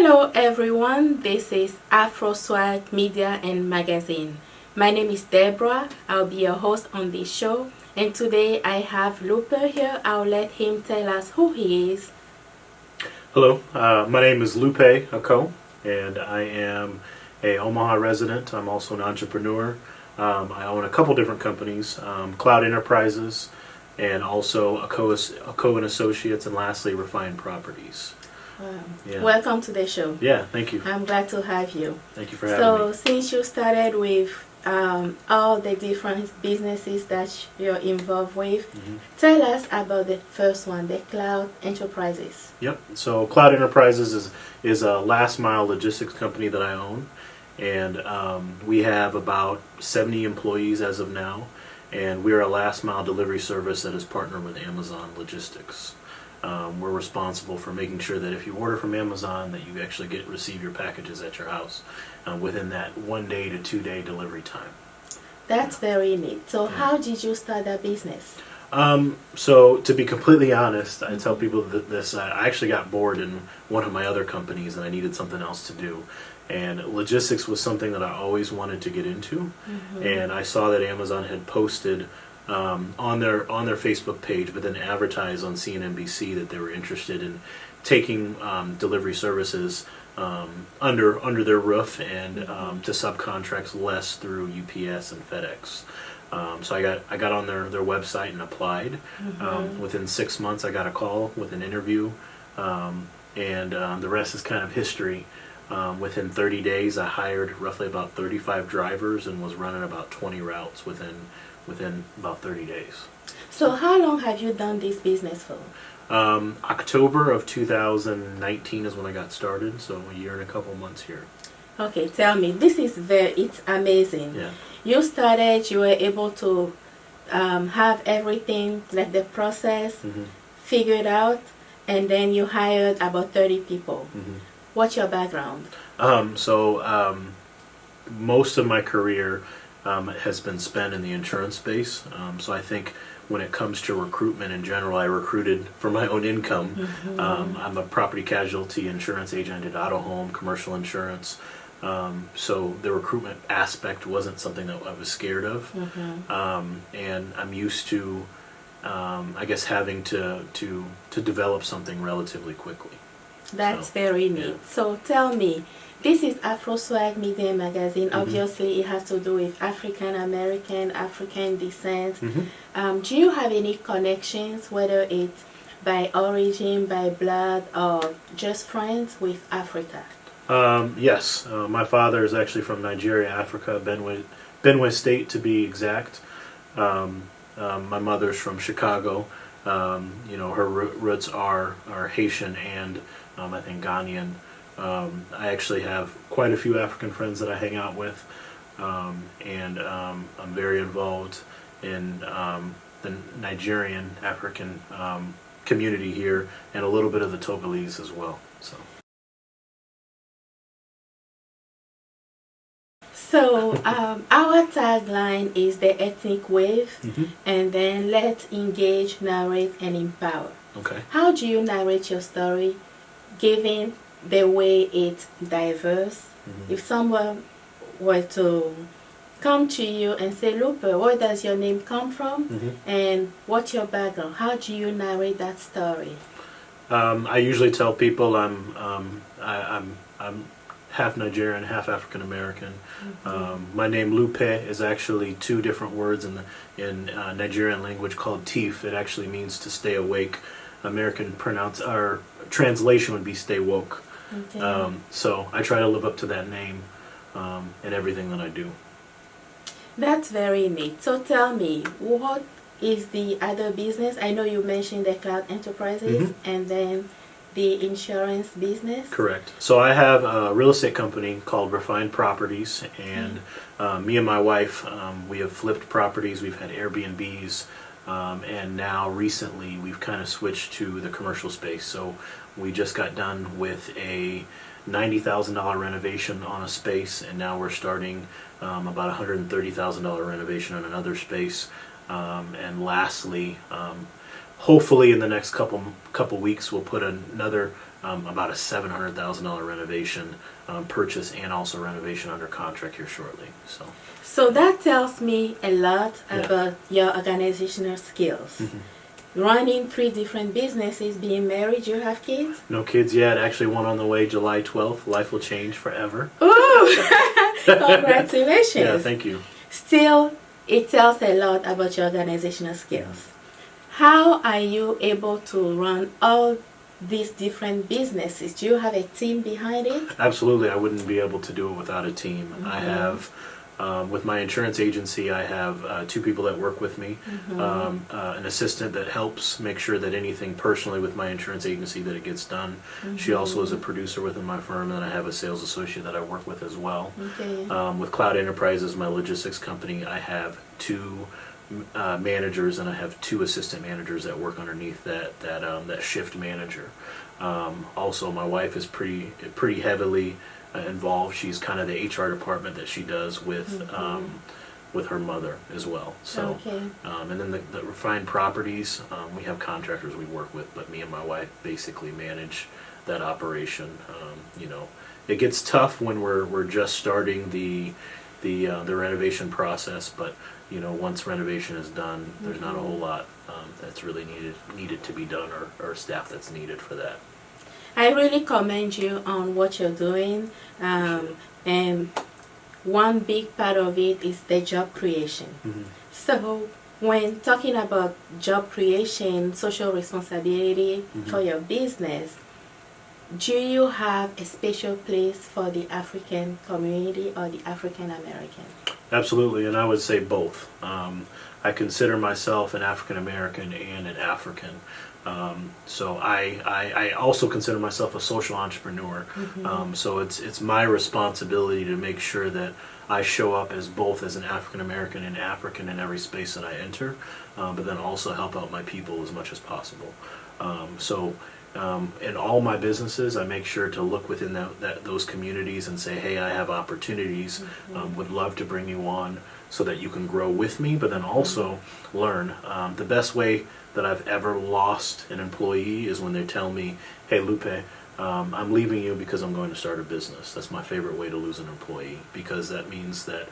Hello everyone, this is Afro Swag Media and Magazine. My name is Deborah, I'll be your host on this show, and today I have Lupe here. I'll let him tell us who he is. Hello, my name is Luper Akough, and I am a Omaha resident. I'm also an entrepreneur. I own a couple different companies, Clout Enterprises, and also Akough and Associates, and lastly, Refined Properties. Wow. Yeah. Welcome to the show. Yeah, thank you. I'm glad to have you. Thank you for having me. So, since you started with all the different businesses that you're involved with, tell us about the first one, the Clout Enterprises. Yep. So Clout Enterprises is a last mile logistics company that I own, and we have about 70 employees as of now, and we're a last mile delivery service that is partnered with Amazon Logistics. We're responsible for making sure that if you order from Amazon, that you actually receive your packages at your house within that 1 day to 2 day delivery time. That's very neat. So how did you start that business? So to be completely honest, I tell people that I actually got bored in one of my other companies and I needed something else to do. And logistics was something that I always wanted to get into. And I saw that Amazon had posted on their Facebook page, but then advertised on CNBC that they were interested in taking delivery services under their roof and to subcontracts less through UPS and FedEx. So I got on their website and applied. Within 6 months, I got a call with an interview, and the rest is kind of history. Within 30 days, I hired roughly about 35 drivers and was running about 20 routes within about 30 days. So how long have you done this business for? October of 2019 is when I got started, so a year and a couple months here. Okay, tell me, it's amazing. Yeah. You started, you were able to have everything, like the process, figured out, and then you hired about 30 people. What's your background? Most of my career has been spent in the insurance space. So I think when it comes to recruitment in general, I recruited for my own income. I'm a property casualty insurance agent. I did auto, home, commercial insurance. So the recruitment aspect wasn't something that I was scared of. And I'm used to, I guess, having to develop something relatively quickly. That's very neat. Yeah. So tell me, this is Afro Swag Media Magazine. Obviously, it has to do with African American, African descent. Do you have any connections, whether it's by origin, by blood, or just friends with Africa? Yes. My father is actually from Nigeria, Africa, Benue State to be exact. My mother's from Chicago. Her roots are Haitian and I think Ghanaian. I actually have quite a few African friends that I hang out with, and I'm very involved in the Nigerian African community here, and a little bit of the Togolese as well. So our tagline is the ethnic wave, and then let's engage, narrate, and empower. Okay. How do you narrate your story, given the way it's diverse? If someone were to come to you and say, Lupe, where does your name come from, and what's your background? How do you narrate that story? I usually tell people I'm half Nigerian, half African American. My name Lupe is actually two different words in Nigerian language called Tif. It actually means to stay awake. American translation would be stay woke. Okay. So I try to live up to that name in everything that I do. That's very neat. So tell me, what is the other business? I know you mentioned the Clout Enterprises and then the insurance business. Correct. So I have a real estate company called Refined Properties, and me and my wife, we have flipped properties. We've had Airbnbs, and now recently we've kind of switched to the commercial space. So we just got done with a $90,000 renovation on a space, and now we're starting about $130,000 renovation on another space. And lastly, hopefully in the next couple weeks we'll put another about a $700,000 renovation purchase and also renovation under contract here shortly. So that tells me a lot Yeah. about your organizational skills. Running 3 different businesses, being married, you have kids? No kids yet. Actually, one on the way July 12th. Life will change forever. Ooh! Congratulations. Yeah, thank you. Still, it tells a lot about your organizational skills. How are you able to run all these different businesses? Do you have a team behind it? Absolutely. I wouldn't be able to do it without a team. I have, with my insurance agency, I have 2 people that work with me, an assistant that helps make sure that anything personally with my insurance agency that it gets done. She also is a producer within my firm, and I have a sales associate that I work with as well. Okay. With Clout Enterprises, my logistics company, I have 2 managers, and I have 2 assistant managers that work underneath that shift manager. Also, my wife is pretty heavily involved. She's kind of the HR department that she does with her mother as well. So, Okay. And then the refined properties, we have contractors we work with, but me and my wife basically manage that operation. It gets tough when we're just starting the renovation process, but once renovation is done, there's not a whole lot that's really needed to be done, or staff that's needed for that. I really commend you on what you're doing, and one big part of it is the job creation. So when talking about job creation, social responsibility for your business, do you have a special place for the African community or the African American? Absolutely, and I would say both. I consider myself an African American and an African. So I also consider myself a social entrepreneur. So it's my responsibility to make sure that I show up as both as an African American and African in every space that I enter, but then also help out my people as much as possible. In all my businesses, I make sure to look within those communities and say, hey, I have opportunities, would love to bring you on so that you can grow with me, but then also learn. The best way that I've ever lost an employee is when they tell me, hey, Lupe, I'm leaving you because I'm going to start a business. That's my favorite way to lose an employee, because that means that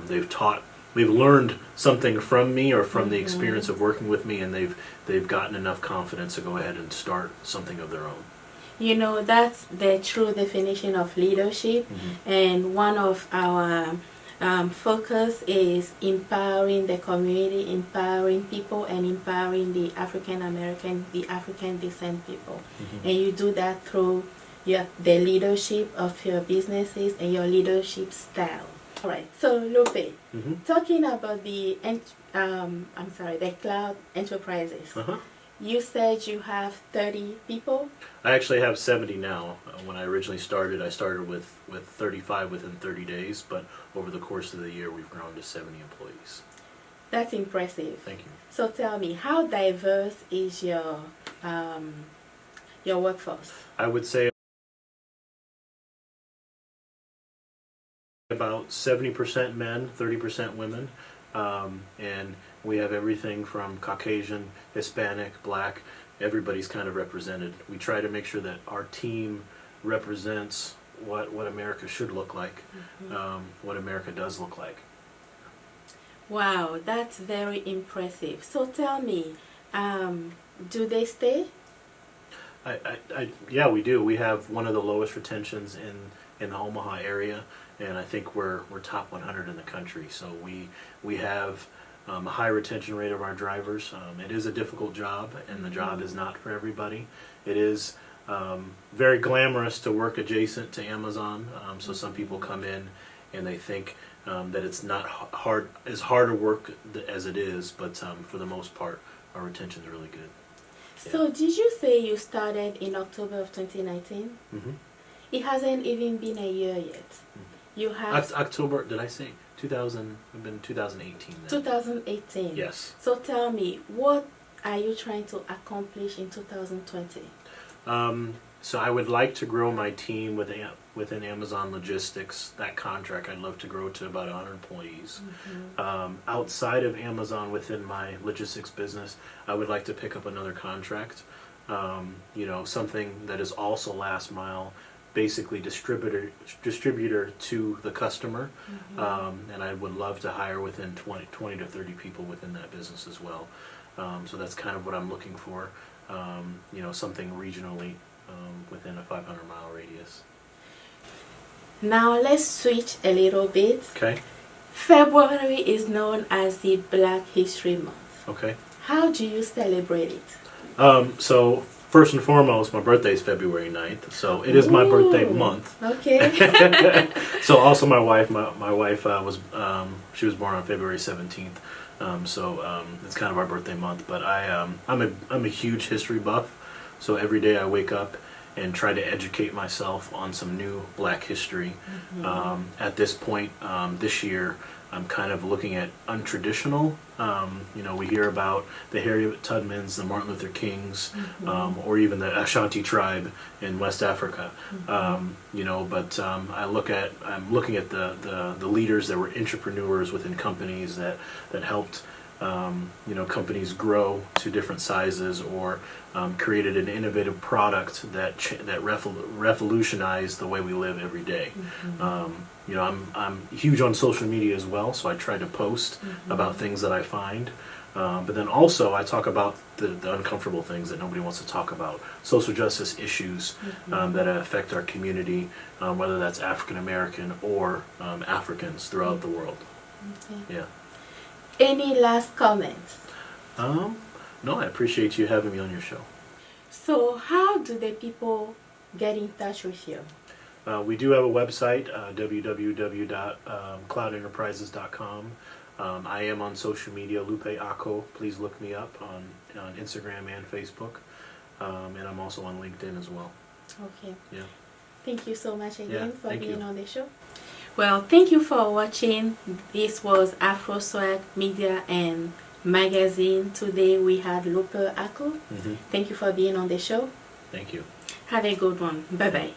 they've learned something from me or from the experience of working with me, and they've gotten enough confidence to go ahead and start something of their own. That's the true definition of leadership, and one of our focus is empowering the community, empowering people, and empowering the African American, the African descent people. And you do that through the leadership of your businesses and your leadership style. All right, so Lupe, talking about the Clout Enterprises, you said you have 30 people? I actually have 70 now. When I originally started, I started with 35 within 30 days, but over the course of the year, we've grown to 70 employees. That's impressive. Thank you. So tell me, how diverse is your workforce? I would say about 70% men, 30% women, and we have everything from Caucasian, Hispanic, Black. Everybody's kind of represented. We try to make sure that our team represents what America should look like, what America does look like. Wow, that's very impressive. So tell me, do they stay? Yeah, we do. We have one of the lowest retentions in the Omaha area, and I think we're top 100 in the country. So we have a high retention rate of our drivers. It is a difficult job, and the job is not for everybody. It is very glamorous to work adjacent to Amazon. So some people come in and they think that it's not as hard a work as it is, but for the most part, our retention is really good. So did you say you started in October of 2019? It hasn't even been a year yet. You have October, did I say 2000? We've been 2018 then. 2018. Yes. So tell me, what are you trying to accomplish in 2020? So I would like to grow my team within Amazon Logistics. That contract, I'd love to grow to about 100 employees. Outside of Amazon, within my logistics business, I would like to pick up another contract. You know, something that is also last mile, basically distributor to the customer. And I would love to hire within 20 to 30 people within that business as well. So that's kind of what I'm looking for. You know, something regionally within a 500-mile radius. Now let's switch a little bit. Okay. February is known as the Black History Month. Okay. How do you celebrate it? So first and foremost, my birthday is February 9th, so it is my birthday month. Okay. So also my wife was she was born on February 17th. It's kind of our birthday month. But I'm a huge history buff, so every day I wake up and try to educate myself on some new Black history. At this point, this year, I'm kind of looking at untraditional. You know, we hear about the Harriet Tubmans, the Martin Luther Kings, or even the Ashanti tribe in West Africa. You know, but I'm looking at the leaders that were entrepreneurs within companies that helped you know, companies grow to different sizes, or created an innovative product that revolutionized the way we live every day. You know, I'm huge on social media as well, so I try to post about things that I find. But then also I talk about the uncomfortable things that nobody wants to talk about, social justice issues that affect our community, whether that's African American or Africans throughout the world. Okay. Yeah. Any last comments? No, I appreciate you having me on your show. So how do the people get in touch with you? We do have a website, www.cloutenterprises.com. I am on social media, Luper Akough. Please look me up on Instagram and Facebook. And I'm also on LinkedIn as well. Okay. Yeah. Thank you so much again for being on the show. Well, thank you for watching. This was Afro Swag Media and Magazine. Today we had Luper Akough. Thank you for being on the show. Thank you. Have a good one. Bye-bye.